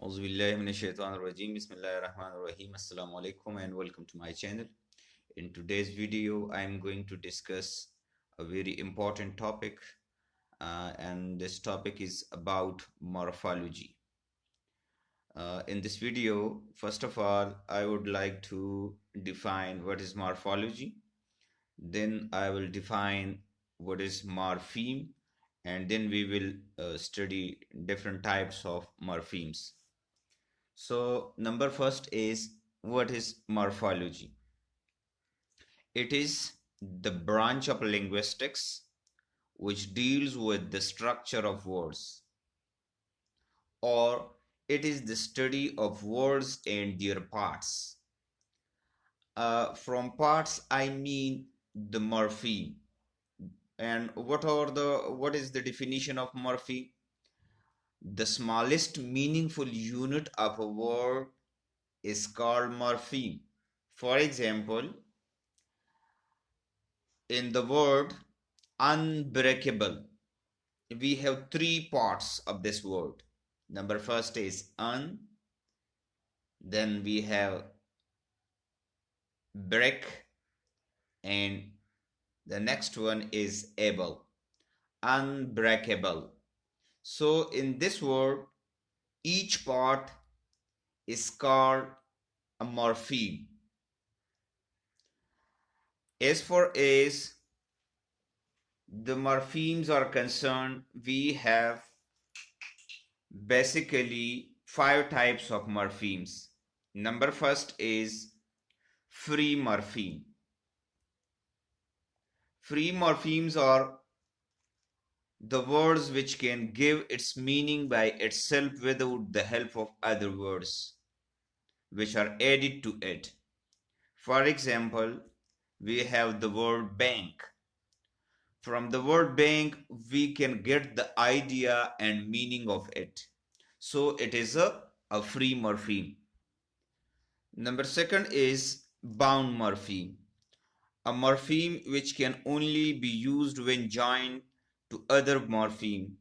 Auzubillahiminash-shaytanir-rajim. Bismillahir-rahmanir-rahim. Assalamu alaikum and welcome to my channel. In today's video, I am going to discuss a very important topic, and this topic is about morphology. In this video, first of all, I would like to define what is morphology. Then I will define what is morpheme, and then we will study different types of morphemes. So number first is, what is morphology? It is the branch of linguistics which deals with the structure of words, or it is the study of words and their parts. From parts I mean the morpheme. And what is the definition of morpheme? The smallest meaningful unit of a word is called morpheme. For example, in the word unbreakable, we have three parts of this word. Number first is un, then we have break, and the next one is able, unbreakable. So in this word, each part is called a morpheme. As far as the morphemes are concerned, we have basically 5 types of morphemes. Number first is free morpheme. Free morphemes are the words which can give its meaning by itself without the help of other words which are added to it. For example, we have the word bank. From the word bank, we can get the idea and meaning of it. So it is a free morpheme. Number second is bound morpheme. A morpheme which can only be used when joined to other morpheme.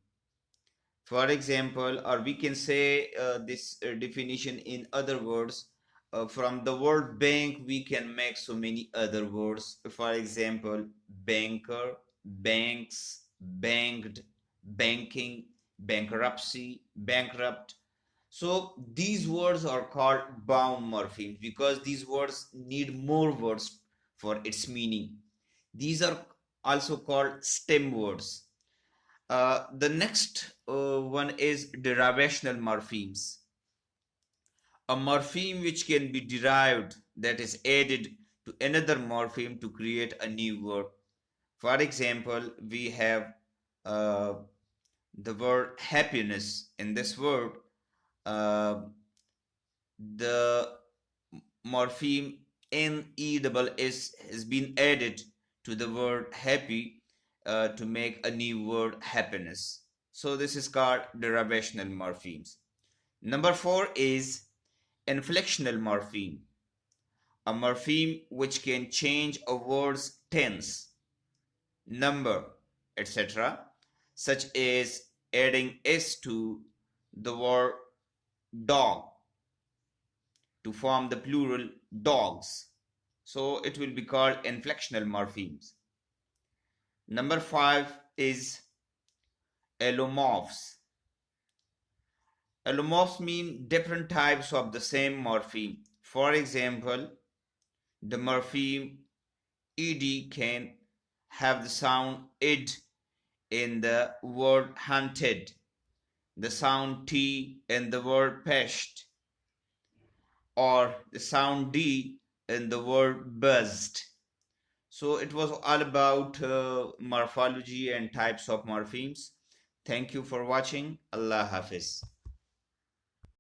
For example, or we can say this definition in other words. From the word bank, we can make so many other words. For example, banker, banks, banked, banking, bankruptcy, bankrupt. So these words are called bound morphemes because these words need more words for its meaning. These are also called stem words. The next one is derivational morphemes. A morpheme which can be derived, that is added to another morpheme to create a new word. For example, we have uh, the word happiness. In this word, uh, the morpheme NESS has been added to the word happy to make a new word happiness. So this is called derivational morphemes. Number 4 is inflectional morpheme. A morpheme which can change a word's tense, number, etc., such as adding s to the word dog to form the plural dogs. So it will be called inflectional morphemes. Number 5 is allomorphs. Allomorphs mean different types of the same morpheme. For example, the morpheme ed can have the sound id in the word hunted, the sound t in the word pest, or the sound d in the word buzzed. So it was all about morphology and types of morphemes. Thank you for watching. Allah Hafiz.